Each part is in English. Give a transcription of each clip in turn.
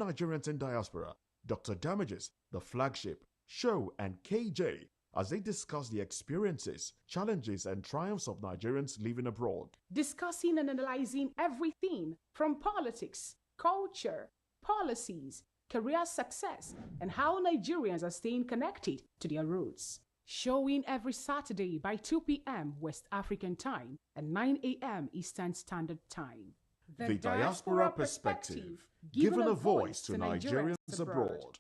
Nigerians in Diaspora, Dr. Damages, the flagship, Show, and KJ as they discuss the experiences, challenges, and triumphs of Nigerians living abroad. Discussing and analyzing everything from politics, culture, policies, career success, and how Nigerians are staying connected to their roots. Showing every Saturday by 2 p.m. West African Time and 9 a.m. Eastern Standard Time. The Diaspora Perspective, giving a voice to Nigerians abroad.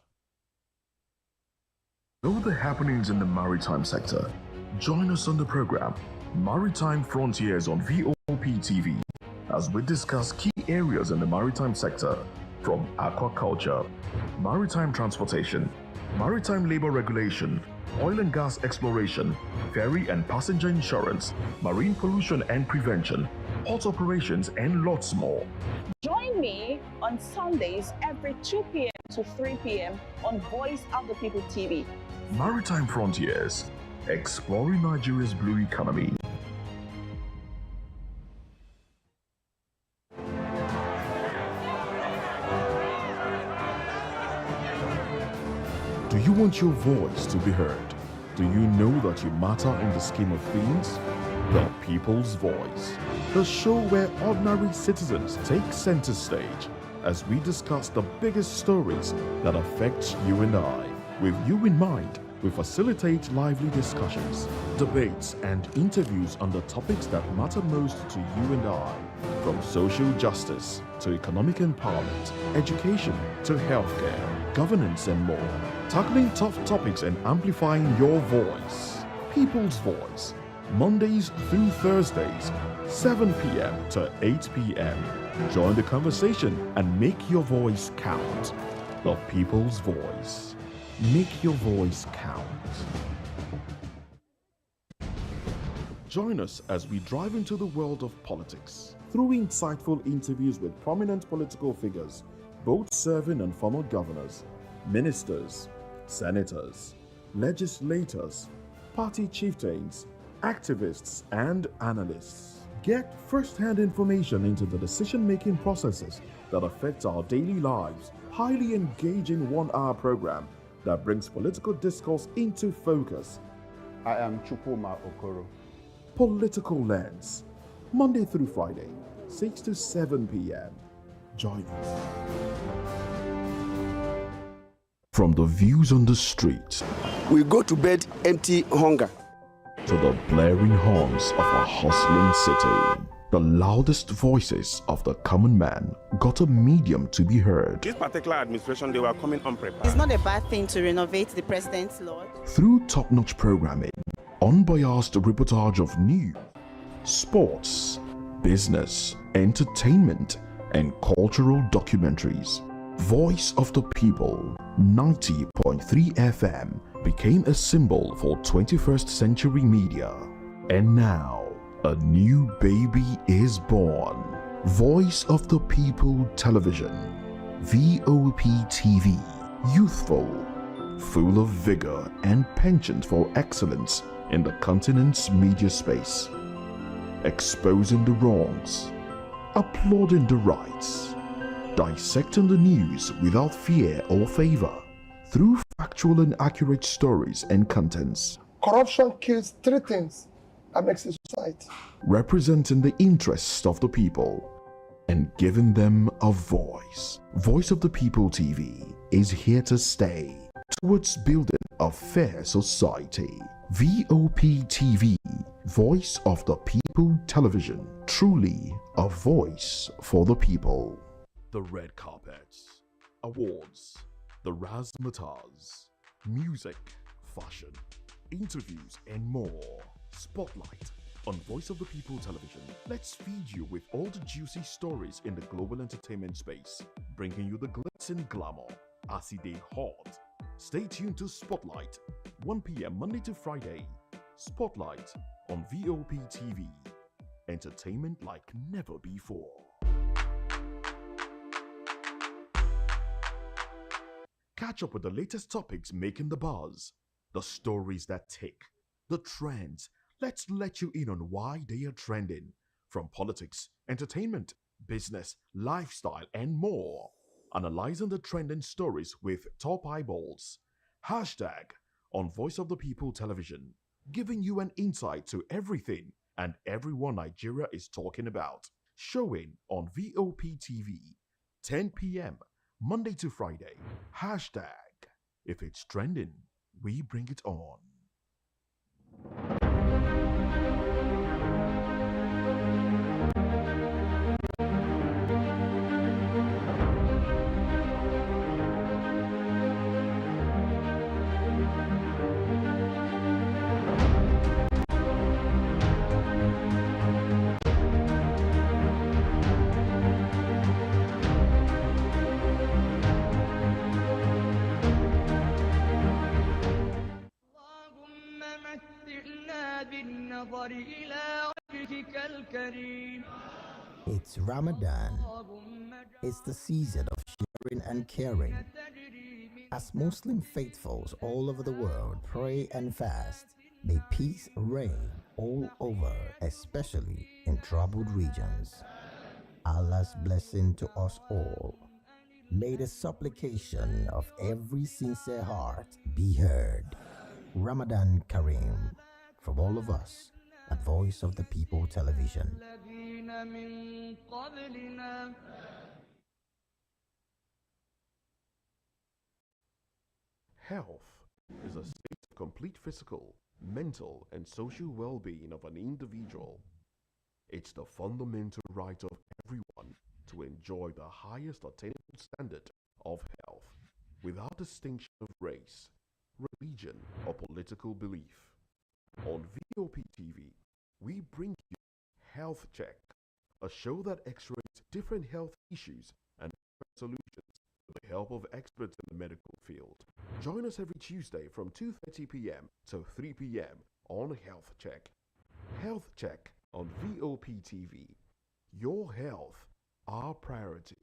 Know the happenings in the maritime sector? Join us on the program Maritime Frontiers on VOP TV as we discuss key areas in the maritime sector, from aquaculture, maritime transportation, maritime labor regulation, oil and gas exploration, ferry and passenger insurance, marine pollution and prevention, port operations, and lots more. Join me on Sundays every 2 p.m. to 3 p.m. on Voice of the People TV. Maritime Frontiers, exploring Nigeria's blue economy. Do you want your voice to be heard? Do you know that you matter in the scheme of things? The People's Voice, the show where ordinary citizens take center stage as we discuss the biggest stories that affect you and I. With you in mind, we facilitate lively discussions, debates, and interviews on the topics that matter most to you and I, from social justice to economic empowerment, education to healthcare, governance, and more. Tackling tough topics and amplifying your voice. People's Voice, Mondays through Thursdays, 7 p.m. to 8 p.m. Join the conversation and make your voice count. The People's Voice. Make your voice count. Join us as we drive into the world of politics through insightful interviews with prominent political figures, both serving and former governors, ministers, senators, legislators, party chieftains, activists, and analysts. Get first-hand information into the decision-making processes that affect our daily lives. Highly engaging one-hour program that brings political discourse into focus. I am Chupuma Okoro. Political Lens, Monday through Friday, 6 to 7 p.m. Join us. From the views on the street, we go to bed empty hunger, to the blaring horns of a hustling city, the loudest voices of the common man got a medium to be heard. This particular administration, they were coming unprepared. It's not a bad thing to renovate the president's lawn. Through top-notch programming, unbiased reportage of news, sports, business, entertainment, and cultural documentaries, Voice of the People 90.3 FM became a symbol for 21st century media. And now, a new baby is born. Voice of the People Television, VOP TV, youthful, full of vigor and penchant for excellence in the continent's media space, exposing the wrongs, applauding the rights, dissecting the news without fear or favor, through factual and accurate stories and contents. Corruption kills three things that makes a society. Representing the interests of the people and giving them a voice. Voice of the People TV is here to stay towards building a fair society. VOP TV, Voice of the People Television, truly a voice for the people. The red carpets, awards, the razzmatazz, music, fashion, interviews, and more. Spotlight on Voice of the People Television. Let's feed you with all the juicy stories in the global entertainment space, bringing you the glitz and glamour as it is hot. Stay tuned to Spotlight, 1 p.m. Monday to Friday. Spotlight on VOP TV. Entertainment like never before. Catch up with the latest topics making the buzz, the stories that tick, the trends. Let's let you in on why they are trending, from politics, entertainment, business, lifestyle, and more. analyzing the trending stories with top eyeballs. Hashtag on Voice of the People Television, giving you an insight to everything and everyone Nigeria is talking about. Showing on VOP TV, 10 p.m. Monday to Friday. Hashtag if it's trending, we bring it on. It's Ramadan. It's the season of sharing and caring. As Muslim faithfuls all over the world pray and fast, may peace reign all over, especially in troubled regions. Allah's blessing to us all. May the supplication of every sincere heart be heard. Ramadan Kareem, from all of us at Voice of the People Television. Health is a state of complete physical, mental, and social well-being of an individual. It's the fundamental right of everyone to enjoy the highest attainable standard of health without distinction of race, religion, or political belief. On VOP TV, we bring you Health Check, a show that x-rays different health issues and solutions with the help of experts in the medical field. Join us every Tuesday from 2:30 p.m. to 3 p.m. on Health Check. Health Check on VOP TV. Your health, our priority.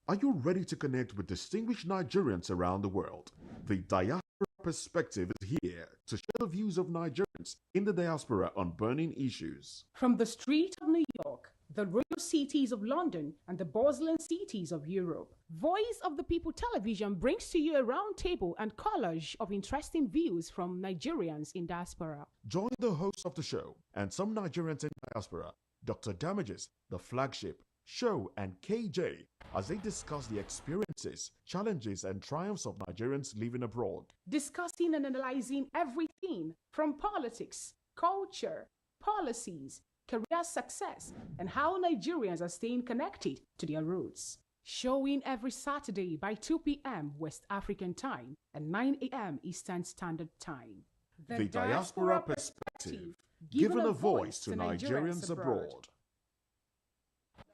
Are you ready to connect with distinguished Nigerians around the world? The Diaspora Perspective is here to share the views of Nigerians in the diaspora on burning issues. From the street of New York, the royal cities of London, and the bustling cities of Europe, Voice of the People Television brings to you a roundtable and collage of interesting views from Nigerians in diaspora. Join the host of the show and some Nigerians in diaspora, Dr. Damages, the flagship, Show, and KJ, as they discuss the experiences, challenges, and triumphs of Nigerians living abroad. Discussing and analyzing everything from politics, culture, policies, career success, and how Nigerians are staying connected to their roots. Showing every Saturday by 2 p.m. West African time and 9 a.m. Eastern Standard Time. The Diaspora Perspective, giving a voice to Nigerians abroad.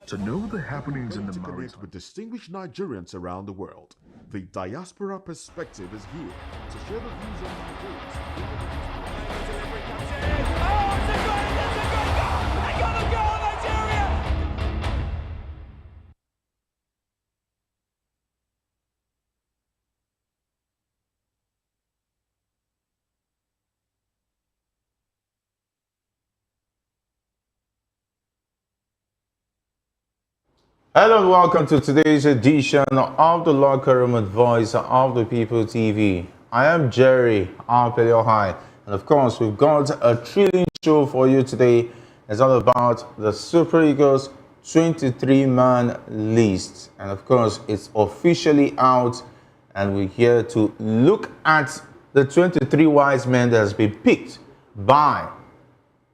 To know the happenings in the to connect with distinguished Nigerians around the world, the Diaspora Perspective is here to share the views of Nigerians. Hello and welcome to today's edition of the Locker Room with Voice of the People TV. I am Jerry High, and of course we've got a thrilling show for you today. It's all about the Super Eagles 23-man list, and of course it's officially out, and we're here to look at the 23 wise men that has been picked by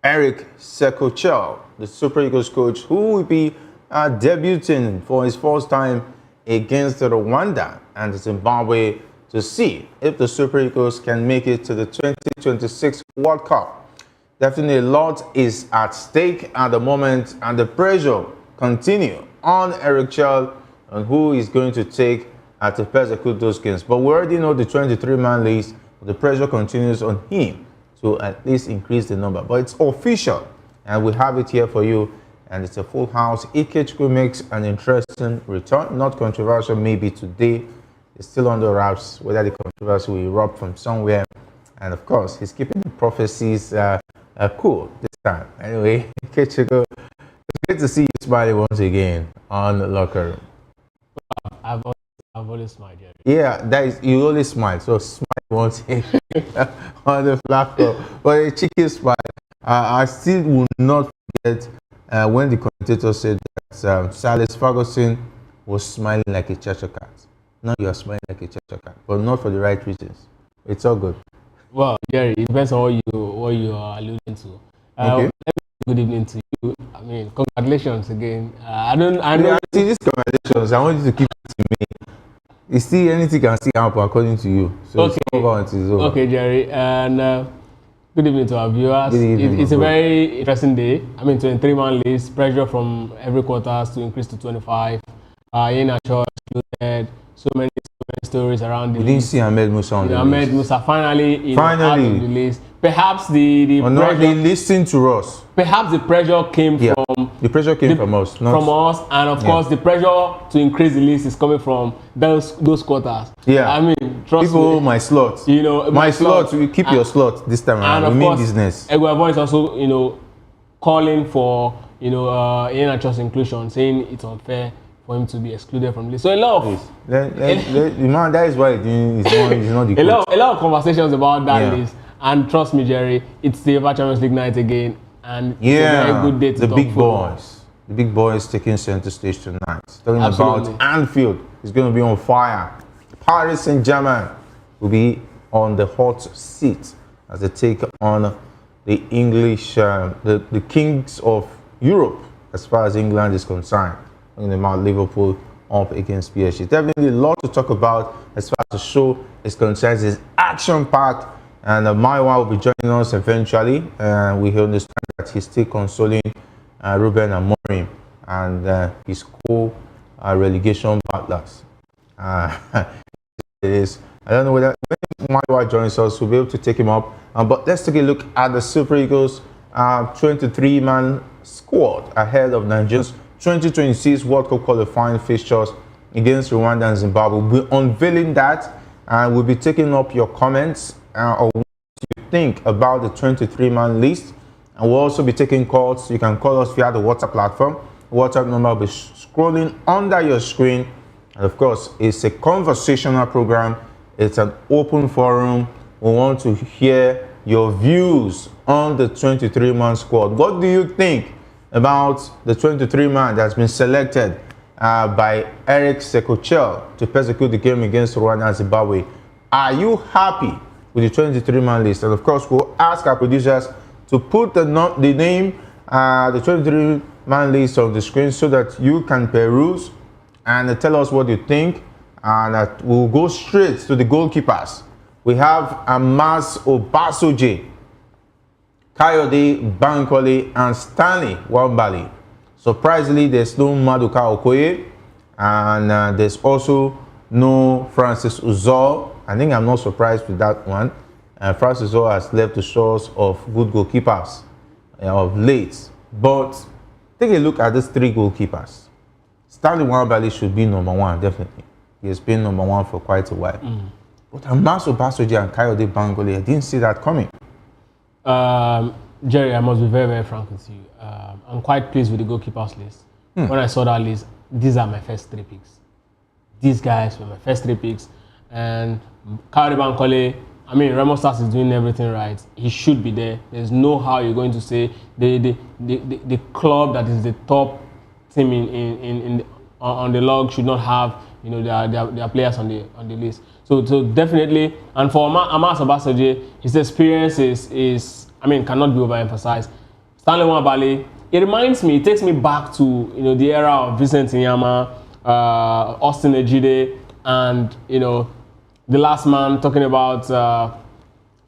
Eric Sekochel, the Super Eagles coach, who will be debuting for his first time against Rwanda and Zimbabwe to see if the Super Eagles can make it to the 2026 World Cup. Definitely a lot is at stake at the moment, and the pressure continues on Eric Chell and who is going to take to persecute those games. But we already know the 23-man list. The pressure continues on him to at least increase the number. But it's official, and we have it here for you. And it's a full house. Ikechukwu makes an interesting return, not controversial maybe today. It's still under wraps whether the controversy will erupt from somewhere. And of course, he's keeping the prophecies cool this time. Anyway, Ikechukwu, it's great to see you smiling once again on the Locker Room. I've always smiled, Jerry. Yeah, that is, you always smile. So smile once on the platform. But a cheeky smile. I still will not forget when the commentator said that Silas Ferguson was smiling like a Cheshire cat. Now you are smiling like a Cheshire cat, but not for the right reasons. It's all good. Well, Jerry, it depends on what you are alluding to. Okay. Good evening to you. I mean, congratulations again. I know. See, these congratulations, I want you to keep it to me. You see, anything can still happen according to you. So okay. It's over until it's over. Okay, Jerry. And good evening to our viewers. Good evening, it's a very interesting day. I mean, 23-man list, pressure from every quarters to increase to 25. In a church, so many stories around the list. We didn't see Ahmed Musa on the list. Ahmed Musa finally out of the list. Perhaps the pressure, they listened to us. Perhaps the pressure came from the pressure came from us, not from us, and of course the pressure to increase the list is coming from those quarters. Yeah, I mean, trust people, me, my slot. You know, my slot. We keep your slot this time around. And we of mean business. Egwuatu is also, calling for NHS inclusion, saying it's unfair for him to be excluded from the list. So a lot of man, that is why he's not the coach. A lot of conversations about that list. And trust me, Jerry, it's the UEFA Champions League night again, and it's a very good day to talk football. The big boys taking center stage tonight. Talking about Anfield, it's going to be on fire. Paris Saint-Germain will be on the hot seat as they take on the English, the kings of Europe, as far as England is concerned. Talking about Liverpool up against PSG. Definitely a lot to talk about as far as the show is concerned. It's action-packed. And Maiwa will be joining us eventually. We understand that he's still consoling Ruben Amorim and his co-relegation battlers. It is. I don't know whether when Maiwa joins us, we'll be able to take him up. But let's take a look at the Super Eagles 23-man squad ahead of Nigeria's 2026 World Cup qualifying fixtures against Rwanda and Zimbabwe. We'll be unveiling that, and we'll be taking up your comments or what you think about the 23-man list, and we'll also be taking calls. You can call us via the WhatsApp platform. WhatsApp number will be scrolling under your screen, and of course it's a conversational program. It's an open forum. We want to hear your views on the 23-man squad. What do you think about the 23-man that's been selected by Eric Sekochel to persecute the game against Rwanda and Zimbabwe? Are you happy with the 23-man list? And of course, we'll ask our producers to put the name, the 23-man list on the screen so that you can peruse and tell us what you think. And we'll go straight to the goalkeepers. We have Amos Obasoje, Kayode Bankole, and Stanley Wambali. Surprisingly, there's no Maduka Okoye, and there's also no Francis Uzo. I think I'm not surprised with that one. Francis Uzo has left the shores of good goalkeepers of late. But take a look at these three goalkeepers. Stanley Wambali should be number one, definitely. He has been number one for quite a while. But Amos Obasoje and Kayode Bankole, I didn't see that coming. Jerry, I must be very, very frank with you. I'm quite pleased with the goalkeepers list. When I saw that list, these are my first three picks. These guys were my first three picks. And Kayode Bankole, I mean, Remo Stars is doing everything right. He should be there. There's no how you're going to say the club that is the top team on the log should not have their players on the list. So definitely, and for Amos Obasoje, his experience is cannot be overemphasized. Stanley Wambali, it takes me back to the era of Vincent Ijeoma, Austin Ejide, and the last man talking about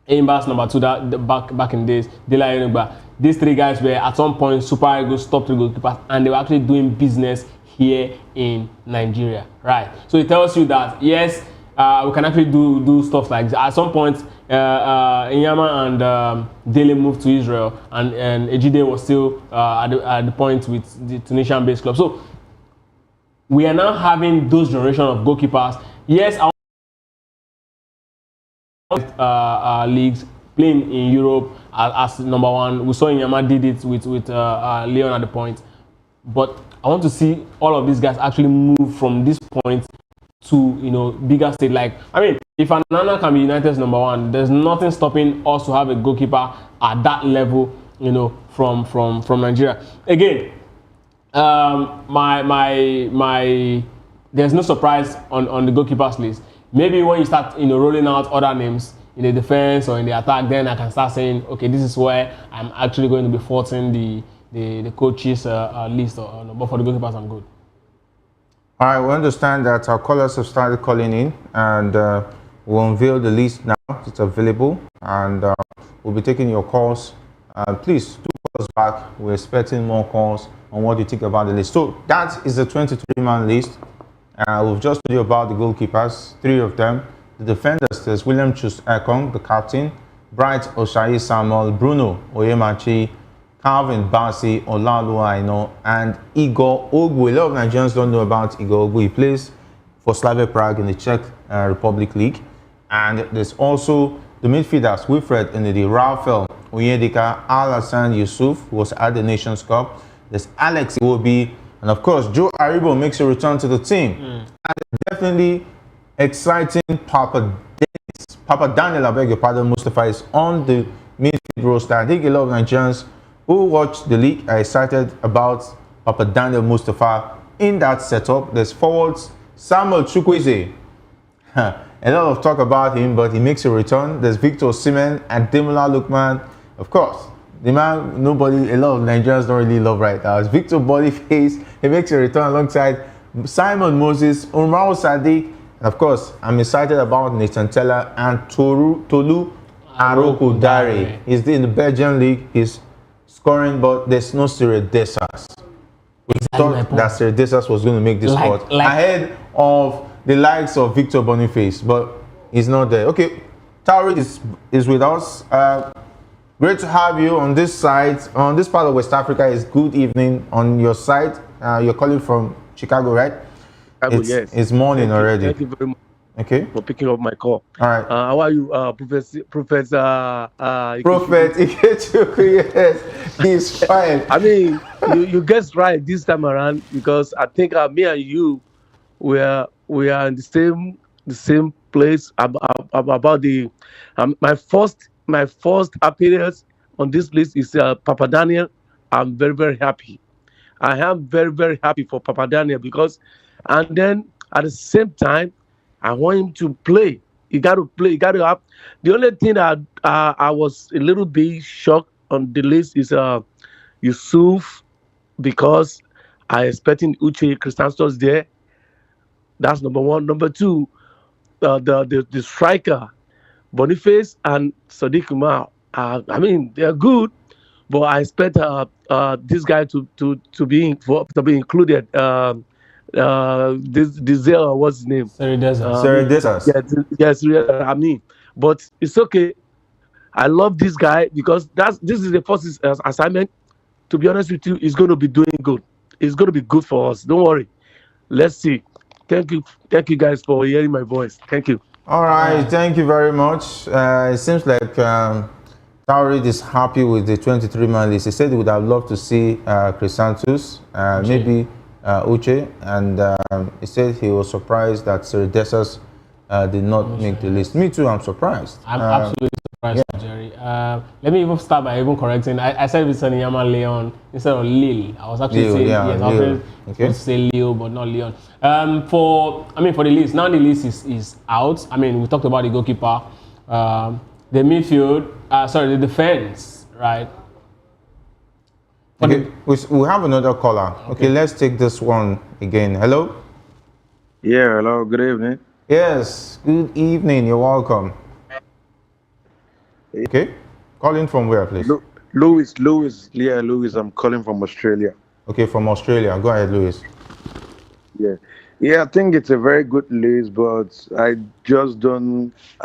Aimbas number 2 that back in days, Dela Yenugba. These three guys were at some point Super Eagles top 3 goalkeepers, and they were actually doing business here in Nigeria, right? So it tells you that yes, we can actually do stuff like that. At some point, Inyama and Dele moved to Israel, and Ejide was still at the point with the Tunisian-based club. So we are now having those generation of goalkeepers. Yes, our leagues playing in Europe as number one. We saw Inyama did it with Leon at the point, but I want to see all of these guys actually move from this point to, you know, bigger state. Like, I mean, if Anana can be United's number one, there's nothing stopping us to have a goalkeeper at that level, you know, from Nigeria. Again, there's no surprise on the goalkeepers list. Maybe when you start, you know, rolling out other names in the defense or in the attack, then I can start saying, okay, this is where I'm actually going to be faulting the coaches list. But for the goalkeepers, I'm good. All right, we understand that our callers have started calling in, and we'll unveil the list now. It's available, and we'll be taking your calls. Please do call us back. We're expecting more calls on what you think about the list. So that is the 23-man list. We've just told you about the goalkeepers, 3 of them. The defenders, there's William Chus Ekong, the captain, Bright Oshayi Samuel, Bruno Oyemachi, Calvin Bassi, Olalu Aino, and Igor Ogbu. A lot of Nigerians don't know about Igor Ogbu. He plays for Slavia Prague in the Czech Republic League. And there's also the midfielders, Wilfred Ndidi, Rafael Onyedika, Al-Hassan Yusuf, who was at the Nations Cup. There's Alex Iwobi, and of course, Joe Aribo makes a return to the team. And definitely exciting Papa Daniel, I beg your pardon, Mustafa is on the midfield roster. I think a lot of Nigerians who watch the league are excited about Papa Daniel Mustafa in that setup. There's forwards Samuel Chukwueze. A lot of talk about him, but he makes a return. There's Victor Osimhen and Demola Lookman. Of course, the man a lot of Nigerians don't really love right now. It's Victor Boniface. He makes a return alongside Simon Moses, Umar Sadiq. And of course, I'm excited about Nathan Teller and Tolu Aroko Dare. He's in the Belgian league. He's scoring, but there's no Cyril Dessas. We thought that Cyril Dessas was going to make this squad ahead of the likes of Victor Boniface, but he's not there. Okay, Tauri is with us. Great to have you on this side. On this part of West Africa is good evening on your side. You're calling from Chicago, right? Yes. It's morning already. Thank you very much. Okay. For picking up my call. All right. How are you, Professor Prophet Ikechukwu? Yes, he's fine. I mean, you guessed right this time around, because I think me and you, we are in the same place about the my first appearance on this list is Papa Daniel. I'm very, very happy. I am very, very happy for Papa Daniel, because, and then at the same time, I want him to play. He got to play. He got to have. The only thing that I was a little bit shocked on the list is Yusuf, because I expecting Uche Christiansons there. That's number one. Number two, the striker Boniface and Sadiq Umar. I mean, they're good, but I expect this guy to be included. This what's his name? Cyril Dessas. Yes, I mean, but it's okay. I love this guy because this is the first assignment. To be honest with you, he's going to be doing good. It's going to be good for us. Don't worry. Let's see. Thank you guys for hearing my voice. Thank you. All right, thank you very much. It seems like Taurid is happy with the 23-man list. He said he would have loved to see Chrisantus, maybe Uche, and he said he was surprised that Cyril Dessas did not make the list. Me too, I'm surprised. I'm absolutely surprised, Jerry. Let me even start by even correcting. I said it's Ijeoma Leon instead of Lille. I was actually saying yes. I was supposed to say Leo, but not Leon. For the list, now the list is out. I mean, we talked about the goalkeeper, the midfield, the defense, right? Okay, we have another caller. Okay, let's take this one again. Hello? Yeah, hello, good evening. Yes, good evening, you're welcome. Okay, calling from where, please? Louis, I'm calling from Australia. Okay, from Australia. Go ahead, Louis. Yeah, I think it's a very good list, but I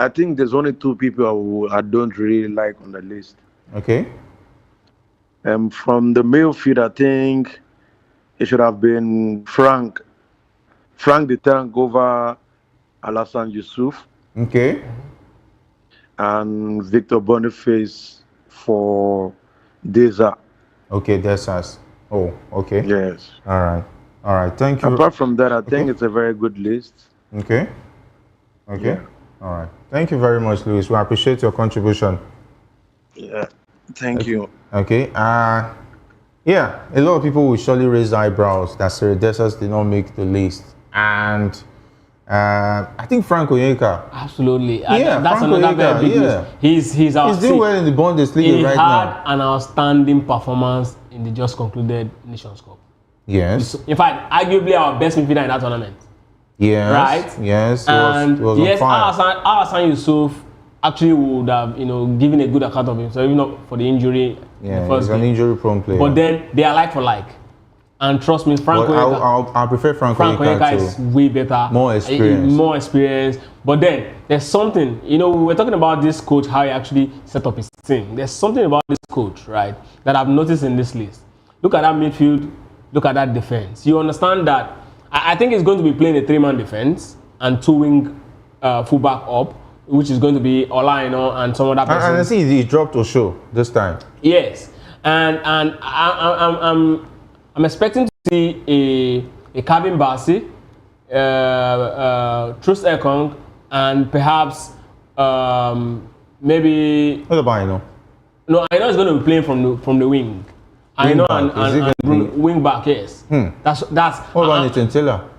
think there's only 2 people who I don't really like on the list. Okay. From the midfield, I think it should have been Frank the Tank over Al-Hassan Yusuf. Okay. And Victor Boniface for Deza. Okay, Dezas. Oh, okay. Yes. All right. Thank you. Apart from that, I think it's a very good list. Okay. Okay. Yeah. All right. Thank you very much, Luis. We appreciate your contribution. Yeah. Thank you. Okay. Yeah, a lot of people will surely raise eyebrows that Ceredesas did not make the list, and I think Frank Onyeka. Absolutely. Yeah, that's Frank another Onyeka, very big news. He's doing well in the Bundesliga right now. He had an outstanding performance in the just concluded Nations Cup. Yes. In fact, arguably our best midfielder in that tournament. Yes. Right. Yes. And was yes, on fire. Hassan Yusuf actually would have, given a good account of himself, even not for the injury. Yeah, the first he's an injury-prone player. But then they are like for like. And trust me, Frank Onyeka. I prefer Frank Onyeka is way better. More experience. More experience. But then there's something, we were talking about this coach, how he actually set up his team. There's something about this coach, right, that I've noticed in this list. Look at that midfield. Look at that defense. You understand that I think he's going to be playing a 3-man defense and 2-wing fullback up, which is going to be Olaino and some other person. And I see he dropped Osho this time. Yes, and I'm expecting to see a Kevin Bassey, Truss Ekong, and perhaps maybe. What about Aino? No, I know he's going to be playing from the wing. I know and wing back, yes. That's. What about Nathan Taylor?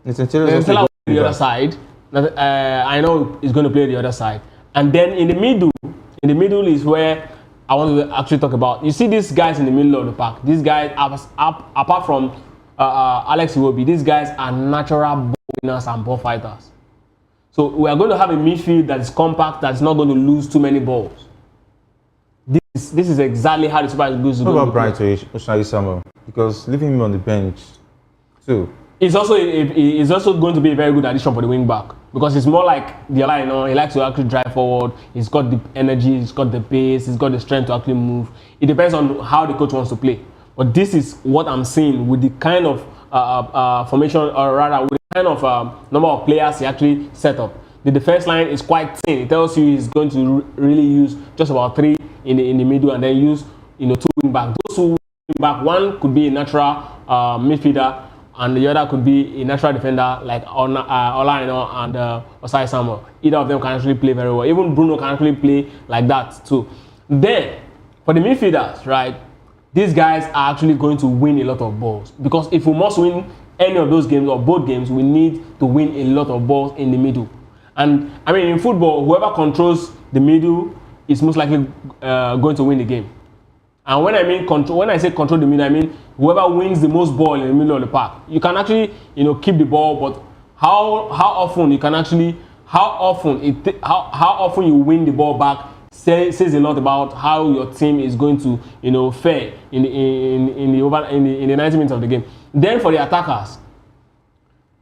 Nathan Taylor is the other side. I know he's going to play the other side, and then in the middle is where I want to actually talk about. You see these guys in the middle of the park. These guys, apart from Alex Iwobi, these guys are natural ball winners and ball fighters. So we are going to have a midfield that is compact, that is not going to lose too many balls. This is exactly how the Super Eagles. What about Bright Oshai Samuel? Because leaving him on the bench too. It's also going to be a very good addition for the wing back, because it's more like the line. He likes to actually drive forward. He's got the energy. He's got the pace. He's got the strength to actually move. It depends on how the coach wants to play. But this is what I'm seeing with the kind of formation, or rather with the kind of number of players he actually set up. The defense line is quite thin. It tells you he's going to really use just about 3 in the middle, and then use 2 wing back. Those 2 wing back, one could be a natural midfielder, and the other could be a natural defender like Olaino and Osai Samuel. Either of them can actually play very well. Even Bruno can actually play like that too. Then for the midfielders, right, these guys are actually going to win a lot of balls, because if we must win any of those games or both games, we need to win a lot of balls in the middle. And I mean, in football, whoever controls the middle is most likely going to win the game. And when I mean control, when I say control the middle, I mean whoever wins the most ball in the middle of the park. You can actually, keep the ball, but how often you can actually, how often you win the ball back says a lot about how your team is going to, fare in the 90 minutes of the game. Then for the attackers,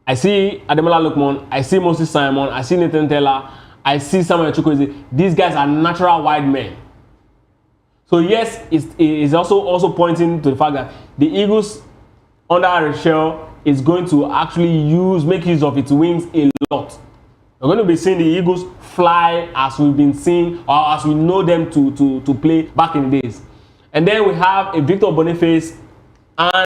I see Ademola Lookman, I see Moses Simon, I see Nathan Taylor, I see Samuel Chukwueze. These guys are natural wide men. So yes, it's also pointing to the fact that the Eagles under Rachel is going to actually make use of its wings a lot. We're going to be seeing the Eagles fly as we've been seeing, or as we know them to play back in the days. And then we have a Victor Boniface and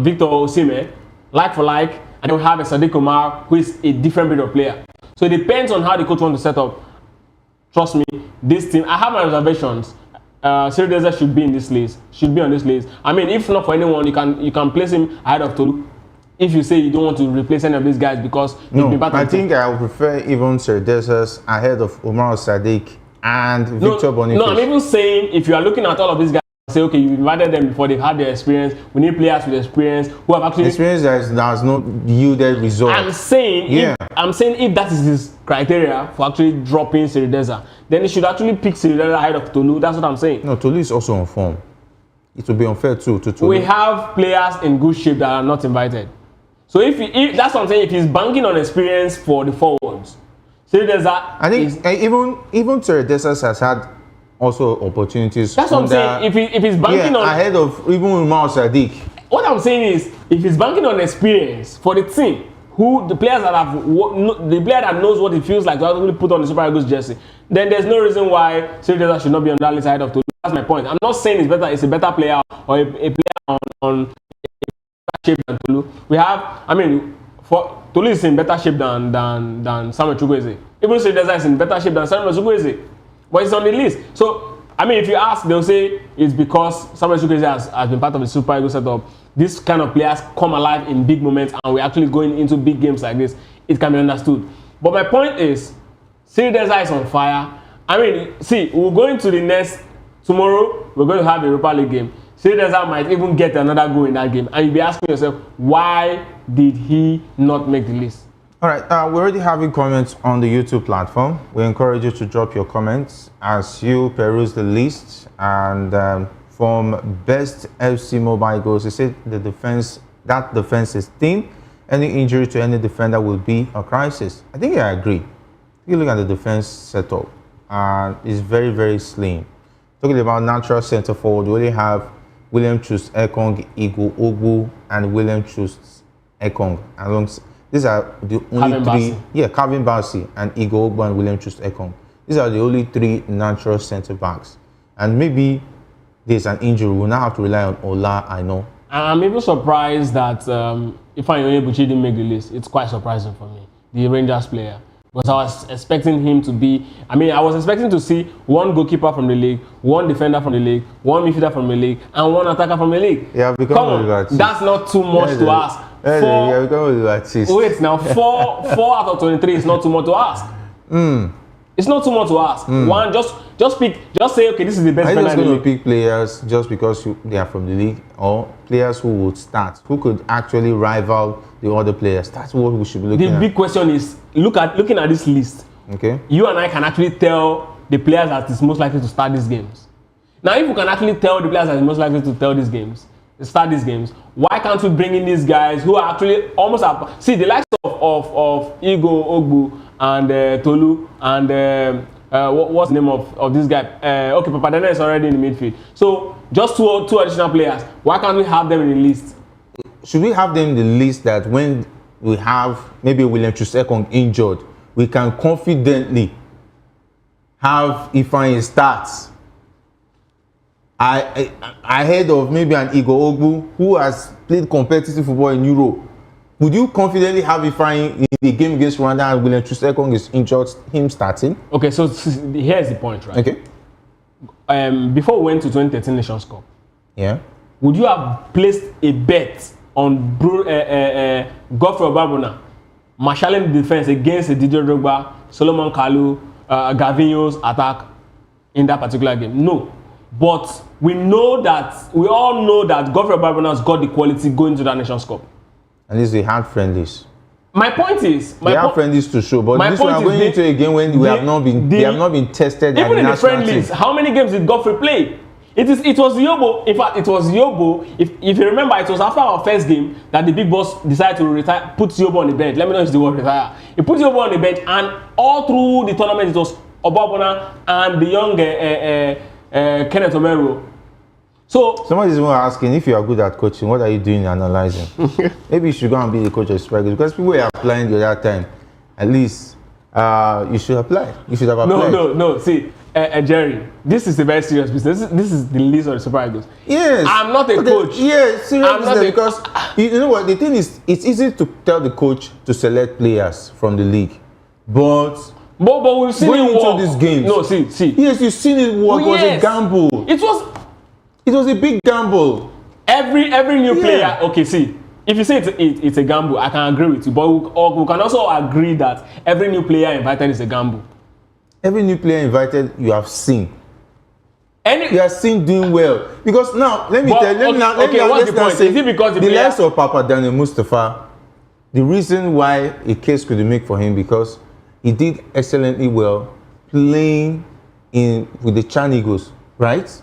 Victor Osimhen, like for like, and then we have a Sadiq Omar, who is a different breed of player. So it depends on how the coach wants to set up. Trust me, this team, I have my reservations. Ceredesa should be in this list. Should be on this list. I mean, if not for anyone, you can place him ahead of Tolu. If you say you don't want to replace any of these guys because I think I would prefer even Ceredesa ahead of Omar Sadiq and Victor Boniface. No, I'm even saying if you are looking at all of these guys, say, okay, you invited them before they've had their experience. We need players with experience who have actually experience that has not yielded results. I'm saying if that is his criteria for actually dropping Ceredesa, then he should actually pick Ceredesa ahead of Tolu. That's what I'm saying. No, Tolu is also on form. It will be unfair too to Tolu. We have players in good shape that are not invited. So if that's what I'm saying, if he's banking on experience for the forwards, Ceredesa, I think even Ceredesa has had also opportunities. That's what I'm saying. If he's banking on ahead of even Umar Sadiq. What I'm saying is, if he's banking on experience for the team, the player that knows what it feels like to actually put on the Super Eagles jersey, then there's no reason why Ceredesa should not be on that list ahead of Tolu. That's my point. I'm not saying it's a better player or a player on shape than Tolu. We have, I mean, for Tolu is in better shape than Samuel Chukwueze. Even Cyril Desire is in better shape than Samuel Chukwueze. But it's on the list. So, I mean, if you ask, they'll say it's because Samuel Chukwueze has been part of the Super Eagles setup. This kind of players come alive in big moments, and we're actually going into big games like this. It can be understood. But my point is, Cyril Desire is on fire. I mean, see, we're going to the next, tomorrow, we're going to have a Europa League game. Cyril Desire might even get another goal in that game. And you'll be asking yourself, why did he not make the list? All right, we're already having comments on the YouTube platform. We encourage you to drop your comments as you peruse the list. And from Best FC Mobile Goals, they said that defense is thin. Any injury to any defender will be a crisis. I think I agree. You look at the defense setup, and it's very, very slim. Talking about natural center forward, we only have William Troost Ekong, Ijeoma Egwuatu, and William Troost Ekong. These are the only three. Yeah, Calvin Bassey and Ijeoma Egwuatu and William Troost Ekong. These are the only three natural center backs. And maybe there's an injury. We'll now have to rely on Ola, I know. I'm even surprised that Ifeanyi Onyebuchi didn't make the list. It's quite surprising for me, the Rangers player. Because I was expecting him to be, I was expecting to see one goalkeeper from the league, one defender from the league, one midfielder from the league, and one attacker from the league. Yeah, come on, that's not too much to ask. Wait, now 4 out of 23 is not too much to ask. It's not too much to ask. One, just pick, just say, okay, this is the best. Are you just going to pick players just because they are from the league, or players who would start, who could actually rival the other players? That's what we should be looking at. The big question is, looking at this list. Okay. You and I can actually tell the players that is most likely to start these games. Now, if you can actually tell the players that is most likely to start these games, why can't we bring in these guys who are actually almost up? See, the likes of Ijeoma Egwuatu and Tolu and what's the name of this guy? Okay, Papadena is already in the midfield. So just two additional players. Why can't we have them in the list? Should we have them in the list that when we have maybe William Troost Ekong injured, we can confidently have Ifeanyi starts ahead of maybe an Ijeoma Egwuatu who has played competitive football in Europe? Would you confidently have Ifeanyi in the game against Rwanda and William Troost Ekong is injured, him starting? Okay, so here's the point, right? Okay. Before we went to 2013 Nations Cup, yeah, would you have placed a bet on Godfrey Obabona marshalling the defense against Didier Drogba, Solomon Kalou, Gavinho's attack in that particular game? No. But we all know that Godfrey Obabona has got the quality going to that Nations Cup. At least they had friendlies. My point is, they have friendlies to show, but this one going into a game when they have not been tested. Even in the friendlies, how many games did Godfrey play? It was Yobo. In fact, it was Yobo. If you remember, it was after our first game that the big boss decided to retire, put Yobo on the bench. Let me know if the word retire. He put Yobo on the bench, and all through the tournament, it was Obabona and the young Kenneth Omero. So somebody is asking, if you are good at coaching, what are you doing analyzing? Maybe you should go and be the coach of Super Eagles, because people were applying the other time. At least you should apply. You should have applied. No. See, Jerry, this is a very serious business. This is the list of the Super Eagles. Yes. I'm not a coach. Serious business, because you know what? The thing is, it's easy to tell the coach to select players from the league, but we've seen it work. Into these games. No, see. Yes, you've seen it work. It was a gamble. It was a big gamble. Every new player. Okay, see. If you say it's a gamble, I can agree with you. But we can also agree that every new player invited is a gamble. Every new player invited, you have seen. You have seen doing well. Because now, let me tell you. What's the point? Is it because the likes of Papadena Mustafa, the reason why a case could be made for him, because he did excellently well playing with the Chan Eagles, right?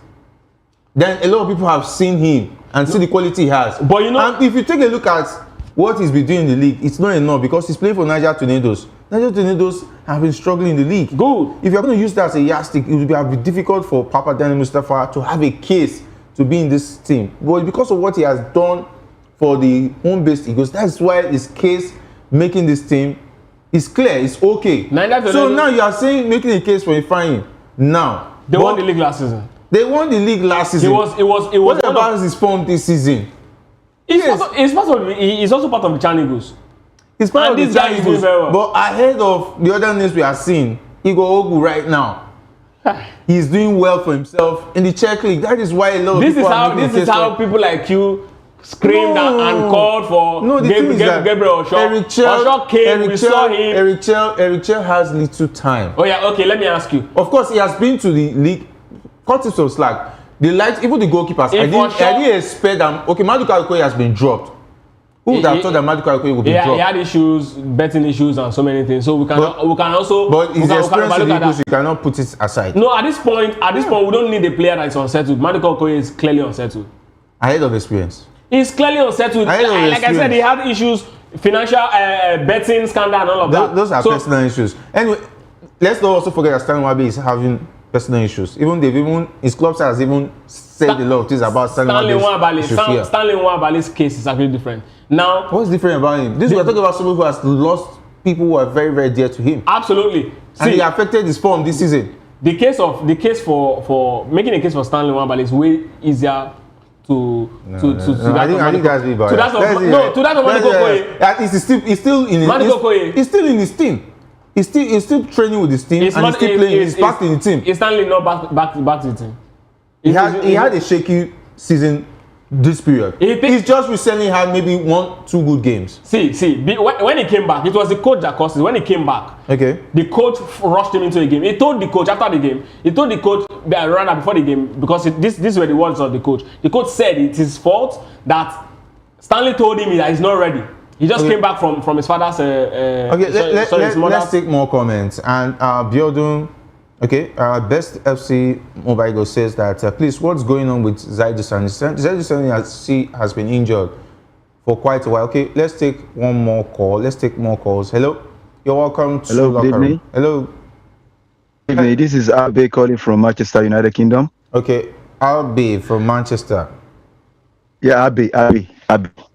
Then a lot of people have seen him and see the quality he has. But you know, and if you take a look at what he's been doing in the league, it's not enough, because he's playing for Niger Tornadoes. Niger Tornadoes have been struggling in the league. Good. If you're going to use that as a yardstick, it will be difficult for Papadena Mustafa to have a case to be in this team. But because of what he has done for the home-based Eagles, that's why his case making this team is clear. It's okay. So now you are saying making a case for Ifeanyi. Now they won the league last season. They won the league last season. It was what about his form this season? He's also part of the Chan Eagles. He's part of this the guy is doing very well. But ahead of the other names we are seeing, Igor Ogu right now, he's doing well for himself in the Czech league. That is why a lot of people are this is how people like you screamed and called for Gabriel Osho. Osho came, we saw him. Eric Chell has little time. Oh yeah, okay, let me ask you. Of course, he has been to the league. Cut it some slack. They liked even the goalkeepers. I didn't expect them. Okay, Maduka Okoye has been dropped. Who would have thought that Maduka Okoye would be dropped? He had issues, betting issues, and so many things. So we can also. But his experience in the Eagles, you cannot put it aside. No, at this point, we don't need a player that is unsettled. Maduka Okoye is clearly unsettled. Ahead of experience. He's clearly unsettled. Like I said, he had issues, financial betting scandal, and all of that. Those are personal issues. Anyway, let's not also forget that Stanley Wabi is having personal issues. His club has even said a lot of things about Stanley Nwabali's case is actually different. Now, what's different about him? We're talking about someone who has lost people who are very, very dear to him. Absolutely. And he affected his form this season. The case for making a case for Stanley Nwabali is way easier to I think that's to that of Maduka Okoye. He's still in his team. He's still training with his team, and he's still playing. He's back in the team. Is Stanley not back to the team? He had a shaky season this period. He's just recently had maybe 1-2 good games. When he came back, it was the coach that caused it. When he came back, the coach rushed him into the game. He told the coach after the game, rather before the game, because these were the words of the coach. The coach said it's his fault that Stanley told him that he's not ready. He just came back from his father's. Let's take more comments. And Biodun, Best FC Mobile Eagle says that please, what's going on with Zaidu Sani? Zaidu Sani has been injured for quite a while. Okay, let's take one more call. Let's take more calls. Hello, you're welcome to Hello, good evening. Hello. Good evening. This is Abe calling from Manchester, United Kingdom. Okay, Abe from Manchester. Yeah, Abe.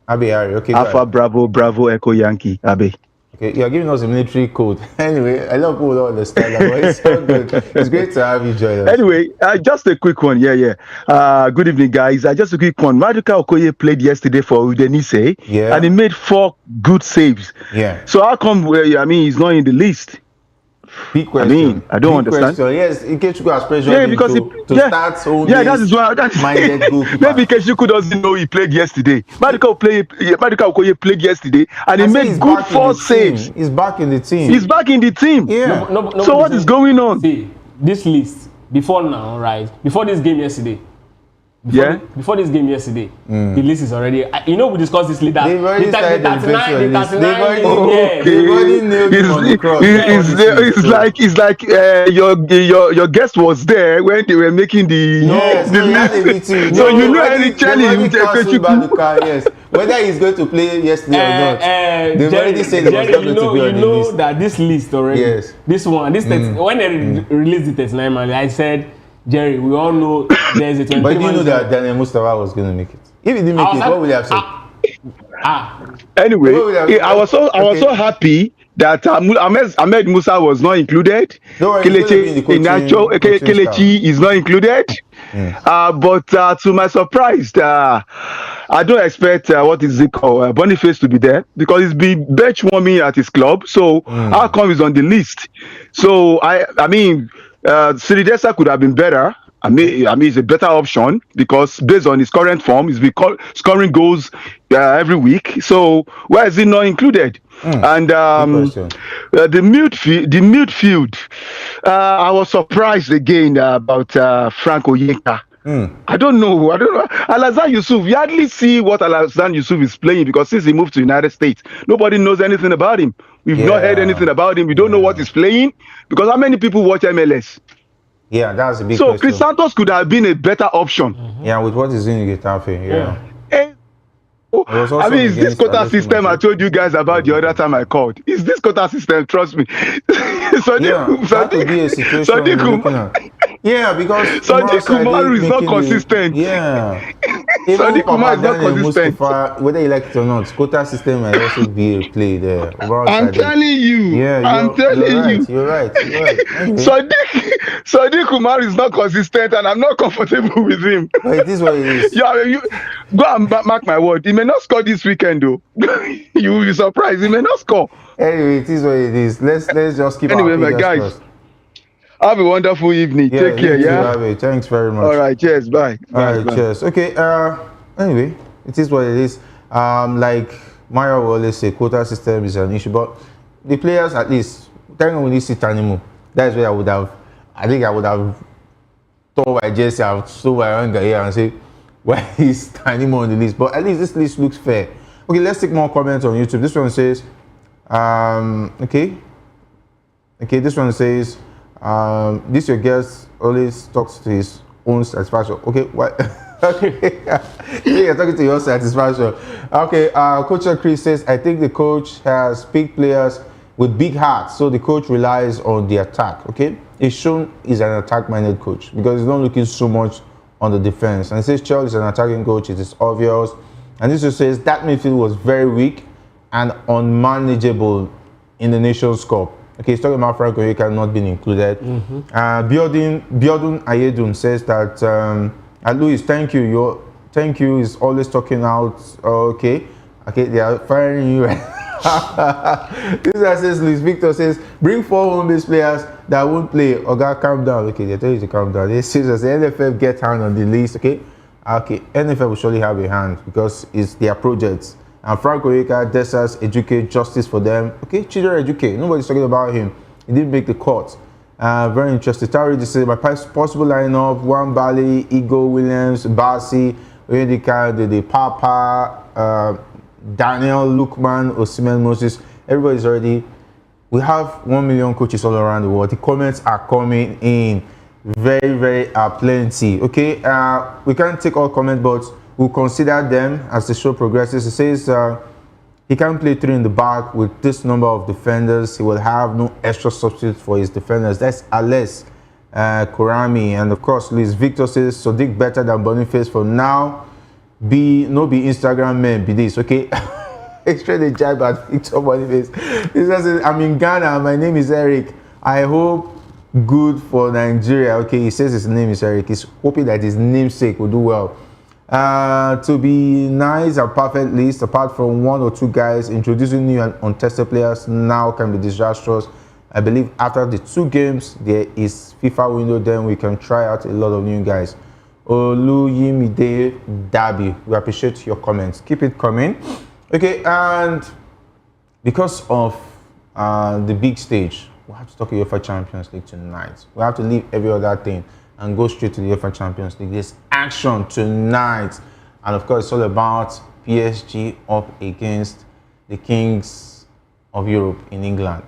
Okay. Alpha Bravo Echo Yankee. Abe. Okay, you're giving us a military code. Anyway, a lot of people don't understand that, but it's so good. It's great to have you join us. Anyway, just a quick one. Good evening, guys. Just a quick one. Maduka Okoye played yesterday for Udinese, and he made 4 good saves. So how come? He's not in the list? Big question. I don't understand. Question. Yes, Ikechukwu has pressured him to start holding that is why. Maybe Ikechukwu doesn't know he played yesterday. Maduka Okoye played yesterday, and he made good 4 saves. He's back in the team. Yeah. So what is going on? See, this list before now, right? Before this game yesterday. Before this game yesterday, the list is already. We discussed this later. They've already started the 39. They've already nailed him on the cross. It's like your guest was there when they were making the list. So you know any challenge. Yes. Whether he's going to play yesterday or not, they've already said he was not going to be on the list. You know that this list already. This one, when they released the 39 man, I said, Jerry, we all know there's a 20. But you know that Daniel Mustafa was going to make it. If he didn't make it, what would you have said? Anyway, I was so happy that Ahmed Musa was not included. Kelechi is not included. But to my surprise, I don't expect Boniface to be there because he's been bench warming at his club. So how come he's on the list? So Siridesa could have been better. It's a better option because based on his current form, he's been scoring goals every week. So why is he not included? And the midfield, I was surprised again about Frank Onyeka. I don't know. Alhassan Yusuf, you hardly see what Alhassan Yusuf is playing because since he moved to the United States, nobody knows anything about him. We've not heard anything about him. We don't know what he's playing because how many people watch MLS? Yeah, that's a big question. So Chris Santos could have been a better option. Yeah, with what he's doing in Getafe. It's this quota system I told you guys about the other time I called. It's this quota system, trust me. That could be a situation we're looking at. Yeah, because Sanjay Kumar is not consistent. Sanjay Kumar is not consistent. Whether you like it or not, quota system might also be a play there. I'm telling you. You're right. Sadiq Kumar is not consistent, and I'm not comfortable with him. But it is what it is. Yeah, go and mark my word. He may not score this weekend, though. You will be surprised. He may not score. Anyway, it is what it is. Let's just keep anyway, our my guys. Crossed. Have a wonderful evening. Yeah, take care. Yeah. Thanks very much. All right. Cheers. Bye. All right. Bye. Cheers. Okay. Anyway, it is what it is. Like Mario will always say, quota system is an issue, but the players at least. Thank God we need to see Tanimo. That's where I would have thought I just have so I anger here and say, why is Tanimo on the list? But at least this list looks fair. Okay, let's take more comments on YouTube. This one says, okay, this one says, this your guest always talks to his own satisfaction. Okay, what? Okay, you're talking to your satisfaction. Okay, Coach Chris says, I think the coach has picked players with big hearts, so the coach relies on the attack. Okay, it's shown he's an attack-minded coach because he's not looking so much on the defense. And it says Charles is an attacking coach. It is obvious. And this just says that midfield was very weak and unmanageable in the Nations Cup. Okay, he's talking about Frank Onyeka not being included. Biodun Ayedun says that Louis, thank you. Thank you is always talking out. Okay, they are firing you. This guy says Luis Victor says bring 4 home-based players that won't play. Oga, calm down. Okay, they tell you to calm down. They say that the NFF get hand on the list. Okay, NFF will surely have a hand because it's their projects. And Frank Onyeka, Desas, educate justice for them. Okay, children educate. Nobody's talking about him. He didn't make the cut. Very interesting. Tari just said my possible lineup: Wambali, Igo Williams, Basi, Oyedika, the Papa, Daniel, Lukman, Osimhen, Moses. Everybody's already. We have 1 million coaches all around the world. The comments are coming in very plenty. Okay, we can't take all comments, but we'll consider them as the show progresses. It says he can play 3 in the back with this number of defenders. He will have no extra substitutes for his defenders. That's Ales, Kurami, and of course Luis Victor says Sadiq better than Boniface for now. Be Instagram man, be this, okay? Extra the jab at Victor Boniface. He says, I'm in Ghana, my name is Eric. I hope good for Nigeria. Okay, he says his name is Eric. He's hoping that his namesake will do well. To be nice and perfect list, apart from 1 or 2 guys, introducing new and untested players now can be disastrous. I believe after the 2 games, there is FIFA window, then we can try out a lot of new guys. Oluyimide Dabi, we appreciate your comments. Keep it coming. Okay, and because of the big stage, we have to talk UEFA Champions League tonight. We have to leave every other thing and go straight to the UEFA Champions League. There's action tonight. And of course, it's all about PSG up against the Kings of Europe in England.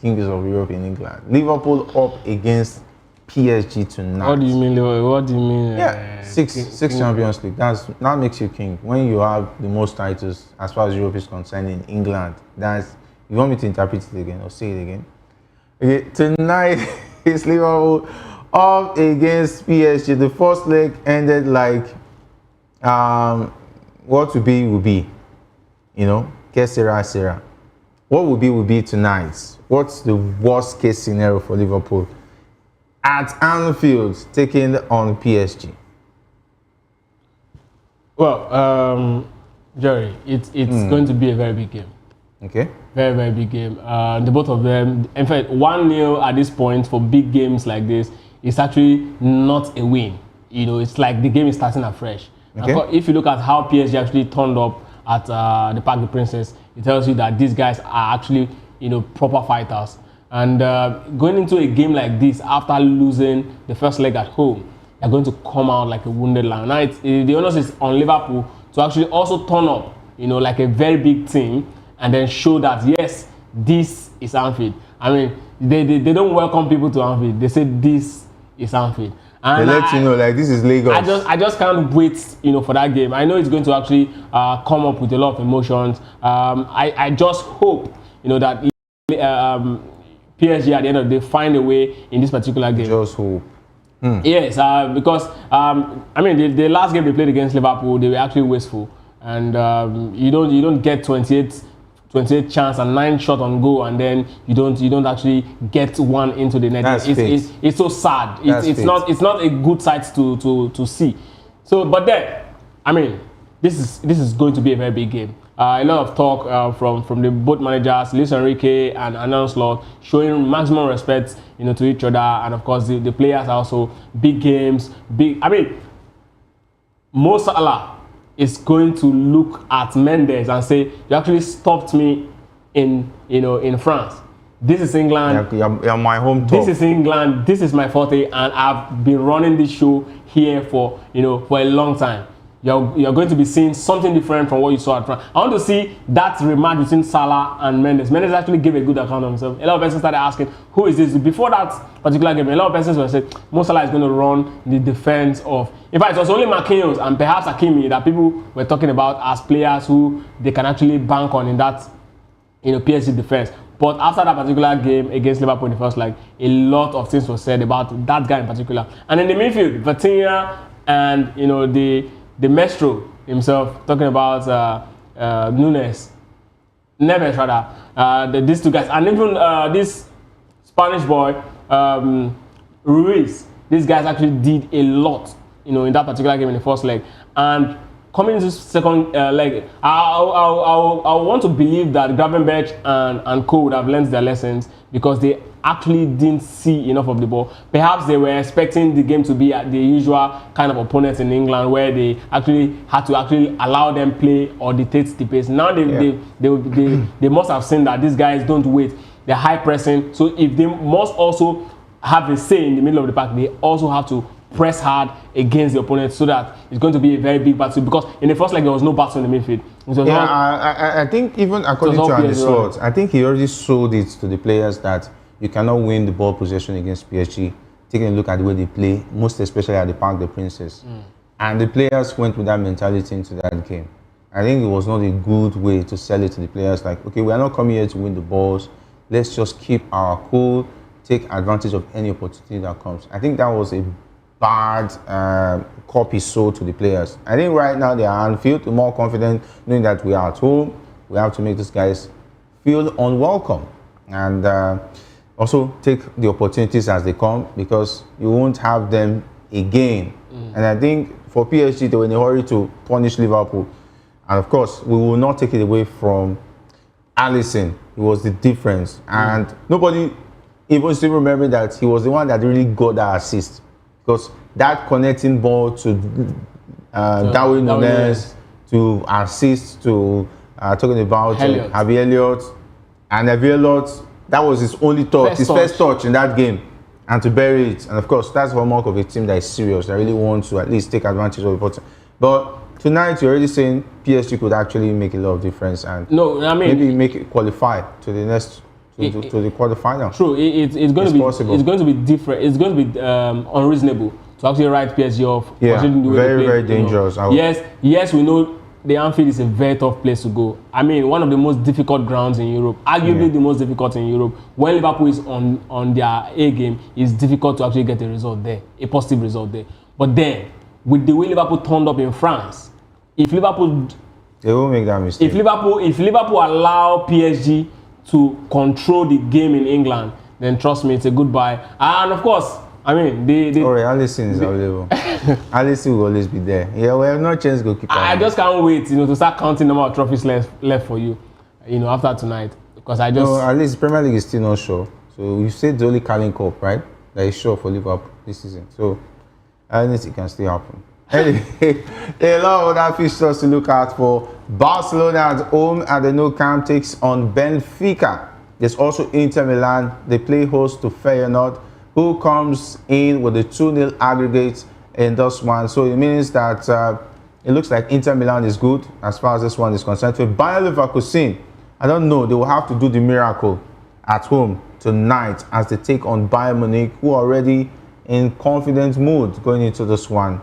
Kings of Europe in England. Liverpool up against PSG tonight. What do you mean? What do you mean? Yeah, six Champions League. That makes you king. When you have the most titles as far as Europe is concerned in England, you want me to interpret it again or say it again? Okay, tonight is Liverpool up against PSG. The first leg ended like what will be will be. You know, que sera. What will be tonight? What's the worst case scenario for Liverpool? At Anfield, taking on PSG. Well, Jerry, it's going to be a very big game. Okay. Very big game. The both of them, in fact, 1-0 at this point for big games like this is actually not a win. You know, it's like the game is starting afresh. Okay. If you look at how PSG actually turned up at the Parc des Princes, it tells you that these guys are actually, proper fighters. And going into a game like this after losing the first leg at home, they're going to come out like a wounded lion. Now, the onus is on Liverpool to actually also turn up, like a very big team, and then show that yes, this is Anfield. I mean, they don't welcome people to Anfield. They say this is Anfield. And they let you know, like, this is Lagos. I just can't wait, for that game. I know it's going to actually come up with a lot of emotions. I just hope, that PSG at the end of the day find a way in this particular game. Just hope. Yes, because the last game they played against Liverpool, they were actually wasteful, and you don't get 28 28 chance and 9 shot on goal, and then you don't actually get one into the net. It's so sad. It's not a good sight to see. So, but then, I mean, this is going to be a very big game. A lot of talk from the both managers, Luis Enrique and Ancelotti, showing maximum respect, to each other, and of course the players are also big games. I mean, Mo Salah is going to look at Mendes and say, "You actually stopped me in France. This is England. You're my home top. This is England. This is my forte, and I've been running this show here for a long time. You're going to be seeing something different from what you saw at France." I want to see that rematch between Salah and Mendes. Mendes actually gave a good account of himself. A lot of persons started asking, who is this? Before that particular game, a lot of persons were saying, Mo Salah is going to run the defense of... In fact, it was only Marquinhos and perhaps Hakimi that people were talking about as players who they can actually bank on in that PSG defense. But after that particular game against Liverpool in the first leg, a lot of things were said about that guy in particular. And in the midfield, Vitinha and the maestro himself, talking about Neves rather, these two guys, and even this Spanish boy, Ruiz. These guys actually did a lot, in that particular game in the first leg. And coming into second leg, I want to believe that Gravenberch and Co would have learned their lessons, because they actually didn't see enough of the ball. Perhaps they were expecting the game to be the usual kind of opponents in England, where they actually had to allow them play or dictate the pace. Now they must have seen that these guys don't wait. They're high pressing. So if they must also have a say in the middle of the park, they also have to press hard against the opponent, so that it's going to be a very big battle, because in the first leg there was no battle in the midfield. I think even according to Andy Slot, I think he already sold it to the players that you cannot win the ball possession against PSG. Taking a look at the way they play, most especially at the Parc des Princes. And the players went with that mentality into that game. I think it was not a good way to sell it to the players, like, okay, we are not coming here to win the balls. Let's just keep our cool, take advantage of any opportunity that comes. I think that was a bad copy sold to the players. I think right now they are Anfield, more confident, knowing that we are at home. We have to make these guys feel unwelcome, and also take the opportunities as they come, because you won't have them again. And I think for PSG, they were in a hurry to punish Liverpool. And of course, we will not take it away from Alisson. It was the difference. And nobody even still remember that he was the one that really got that assist. Because that connecting ball to Darwin Núñez, to assist to talking about Harvey Elliott, and Harvey Elliott, that was his only touch, first touch in that game, and to bury it. And of course, that's a mark of a team that is serious, that really wants to at least take advantage of it. But tonight, you're already saying PSG could actually make a lot of difference, and maybe make it qualify to the next. To the quarterfinal. True, it's going to be possible. It's going to be different. It's going to be unreasonable to actually write PSG off. Yeah, very dangerous. Yes, we know the Anfield is a very tough place to go. I mean, one of the most difficult grounds in Europe, arguably the most difficult in Europe. When Liverpool is on their A game, it's difficult to actually get a result there, a positive result there. But then, with the way Liverpool turned up in France, if Liverpool, they will make that mistake. If Liverpool allow PSG to control the game in England, then trust me, it's a goodbye. And of course, I mean, Alisson is available. Alisson will always be there. Yeah, we have no chance to keep. I just can't wait, to start counting the number of trophies left for you, after tonight, because I just. No, at least Premier League is still not sure. So you said the only Carling Cup, right? That is sure for Liverpool this season. So anything can still happen. Anyway, a lot of other fixtures to look out for. Barcelona at home at the Nou Camp takes on Benfica. There's also Inter Milan. They play host to Feyenoord, who comes in with a 2-0 aggregate in this one. So it means that it looks like Inter Milan is good as far as this one is concerned. With Bayer Leverkusen, I don't know. They will have to do the miracle at home tonight as they take on Bayern Munich, who are already in confident mood going into this one.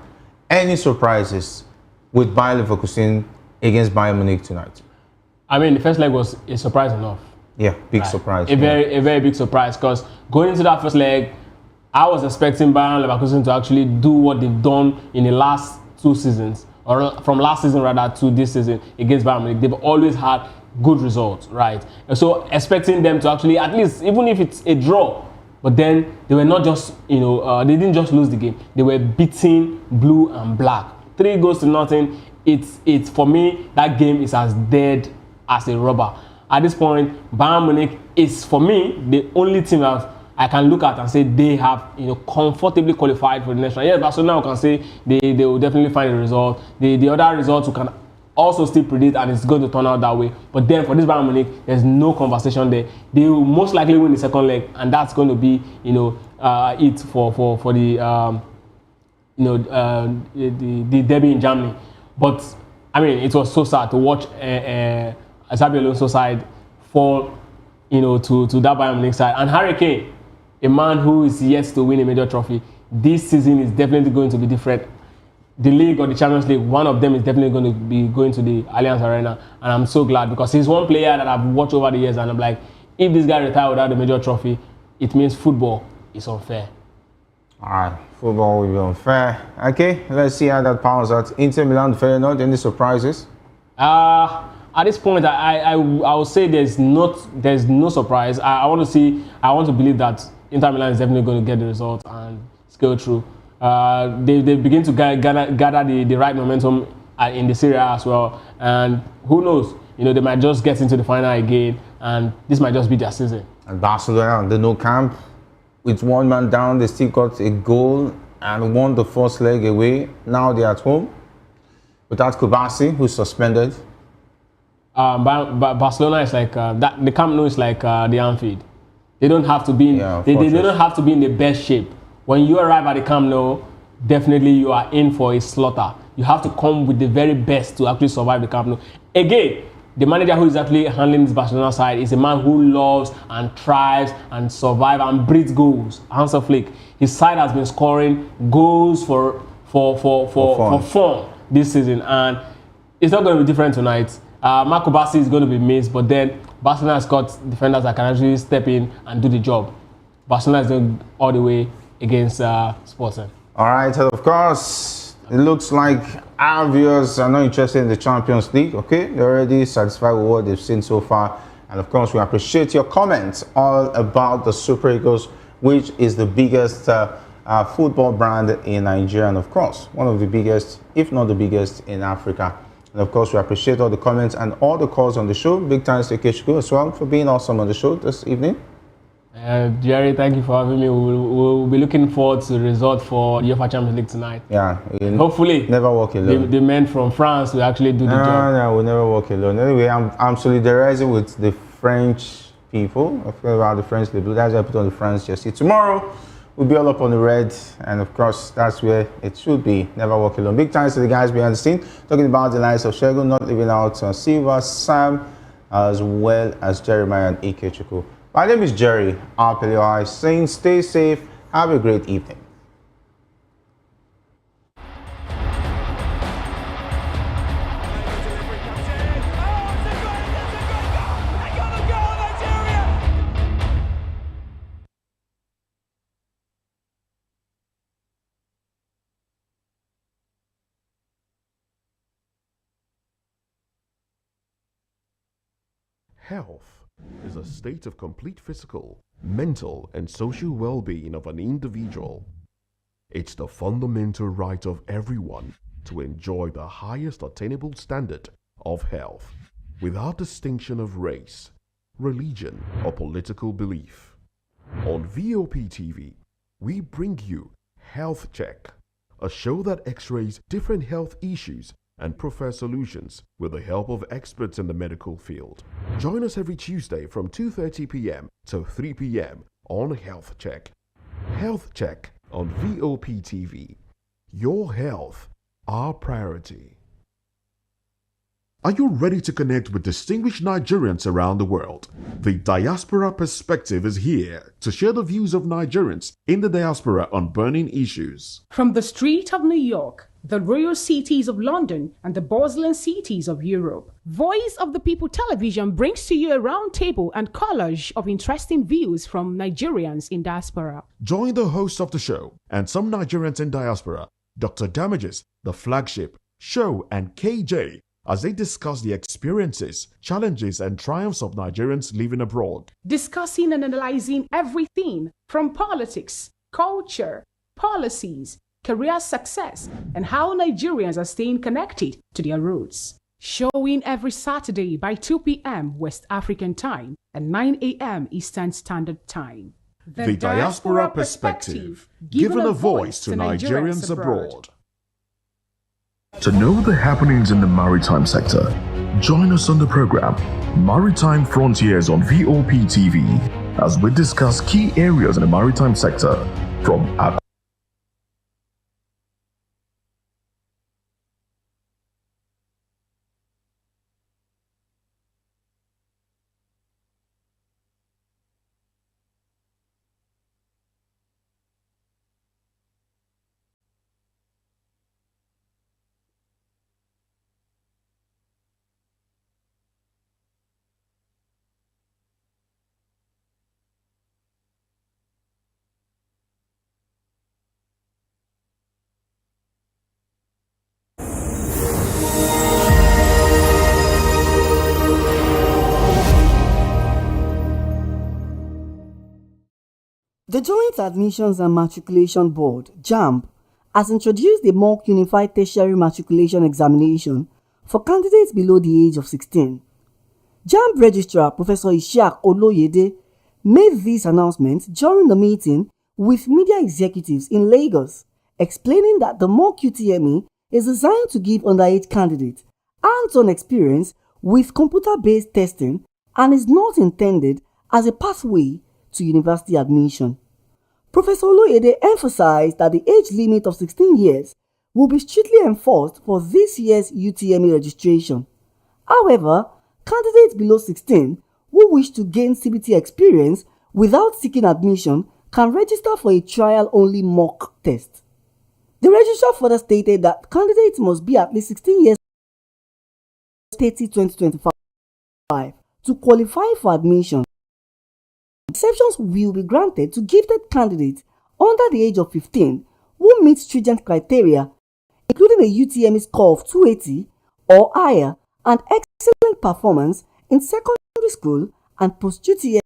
Any surprises with Bayer Leverkusen against Bayern Munich tonight? I mean, the first leg was a surprise enough. Yeah, big surprise. A very big surprise, because going into that first leg, I was expecting Bayer Leverkusen to actually do what they've done in the last 2 seasons, or from last season rather to this season against Bayern Munich. They've always had good result, right? And so expecting them to actually, at least, even if it's a draw, but then they were not just, they didn't just lose the game. They were beating blue and black. 3-0. It's for me, that game is as dead as a rubber. At this point, Bayern Munich is, for me, the only team that I can look at and say they have, comfortably qualified for the next round. Yes, Barcelona can say they will definitely find a result. The other results we can also still predict, and it's going to turn out that way. But then for this Bayern Munich, there's no conversation there. They will most likely win the second leg, and that's going to be, it for the the derby in Germany. But I mean, it was so sad to watch Xabi Alonso's side fall, to that Bayern Munich side. And Harry Kane, a man who is yet to win a major trophy, this season is definitely going to be different. The league or the Champions League, one of them is definitely going to be going to the Allianz Arena, and I'm so glad because he's one player that I've watched over the years, and I'm like, if this guy retires without a major trophy, it means football is unfair. All right, football will be unfair. Okay, let's see how that powers out. Inter Milan, Feyenoord, any surprises? At this point, I would say there's no surprise. I want to believe that Inter Milan is definitely going to get the result and scale through. They begin to gather the right momentum in the Serie A as well, and who knows, they might just get into the final again, and this might just be their season. And Barcelona, the Nou Camp, with one man down, they still got a goal and won the first leg away. Now they're at home without Kubasi, who's suspended. Barcelona is like that. The Camp Nou is like the Anfield. They don't have to be in. They don't have to be in the best shape. When you arrive at the Camp Nou, definitely you are in for a slaughter. You have to come with the very best to actually survive the Camp Nou. Again, the manager who is actually handling this Barcelona side is a man who loves and thrives and survives and breeds goals. Hansi Flick. His side has been scoring goals for fun this season, and it's not going to be different tonight. Marco Bassi is going to be missed, but then Barcelona has got defenders that can actually step in and do the job. Barcelona is going all the way against Sporting. All right, of course, it looks like our viewers are not interested in the Champions League. Okay, they're already satisfied with what they've seen so far. And of course, we appreciate your comments all about the Super Eagles, which is the biggest football brand in Nigeria, and of course, one of the biggest, if not the biggest, in Africa. And of course, we appreciate all the comments and all the calls on the show. Big thanks to Ikechukwu as well for being awesome on the show this evening. Jerry, thank you for having me. We'll be looking forward to the result for the UEFA Champions League tonight. Yeah. Hopefully, never walk alone. The men from France will actually do the job. No, we'll never walk alone. Anyway, I'm solidarizing with the French people. I feel about the French people. That's why I put on the France jersey. Tomorrow, we'll be all up on the red. And of course, that's where it should be. Never walk alone. Big thanks to the guys behind the scene. Talking about the likes of Shegun, not leaving out Silva, Sam, as well as Jeremiah and Ikechukwu. My name is Jerry Arpelio, saying stay safe, have a great evening. Health is a state of complete physical, mental, and social well-being of an individual. It's the fundamental right of everyone to enjoy the highest attainable standard of health, without distinction of race, religion, or political belief. On VOP TV, we bring you Health Check, a show that x-rays different health issues and provides solutions with the help of experts in the medical field. Join us every Tuesday from 2:30 p.m. to 3 p.m. on Health Check. Health Check on VOP TV. Your health, our priority. Are you ready to connect with distinguished Nigerians around the world? The Diaspora Perspective is here to share the views of Nigerians in the diaspora on burning issues. From the street of New York, the royal cities of London, and the bustling cities of Europe, Voice of the People Television brings to you a roundtable and collage of interesting views from Nigerians in diaspora. Join the host of the show and some Nigerians in diaspora, Dr. Damages, the flagship, Show, and KJ, as they discuss the experiences, challenges, and triumphs of Nigerians living abroad. Discussing and analyzing everything from politics, culture, policies, career success, and how Nigerians are staying connected to their roots. Showing every Saturday by 2 p.m. West African Time and 9 a.m. Eastern Standard Time. The Diaspora Perspective, giving a voice to Nigerians abroad. To know the happenings in the maritime sector, join us on the program Maritime Frontiers on VOP TV as we discuss key areas in the maritime sector from The Joint Admissions and Matriculation Board, JAMB, has introduced the mock Unified Tertiary Matriculation Examination for candidates below the age of 16. JAMB Registrar Professor Ishaq Oloyede made this announcement during the meeting with media executives in Lagos, explaining that the mock UTME is designed to give underage candidates hands-on experience with computer-based testing and is not intended as a pathway to university admission. Professor Oloyede emphasized that the age limit of 16 years will be strictly enforced for this year's UTME registration. However, candidates below 16 who wish to gain CBT experience without seeking admission can register for a trial-only mock test. The registrar further stated that candidates must be at least 16 years 2025 to qualify for admission. Exceptions will be granted to gifted candidates under the age of 15 who meet stringent criteria, including a UTME score of 280 or higher and excellent performance in secondary school and post-UTME